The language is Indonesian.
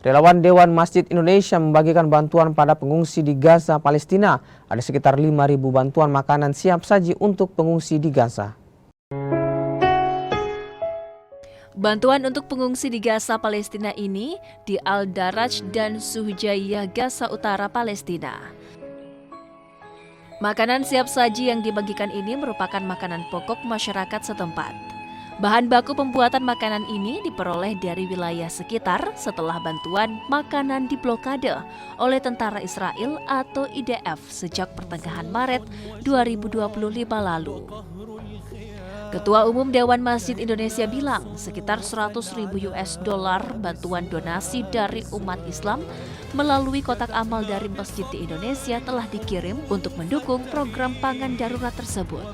Relawan Dewan Masjid Indonesia membagikan bantuan pada pengungsi di Gaza, Palestina. Ada sekitar 5.000 bantuan makanan siap saji untuk pengungsi di Gaza. Bantuan untuk pengungsi di Gaza, Palestina ini di Al-Daraj dan Suhjaiyah, Gaza Utara, Palestina. Makanan siap saji yang dibagikan ini merupakan makanan pokok masyarakat setempat. Bahan baku pembuatan makanan ini diperoleh dari wilayah sekitar setelah bantuan makanan diblokade oleh tentara Israel atau IDF sejak pertengahan Maret 2025 lalu. Ketua Umum Dewan Masjid Indonesia bilang sekitar 100.000 US dollar bantuan donasi dari umat Islam melalui kotak amal dari masjid di Indonesia telah dikirim untuk mendukung program pangan darurat tersebut.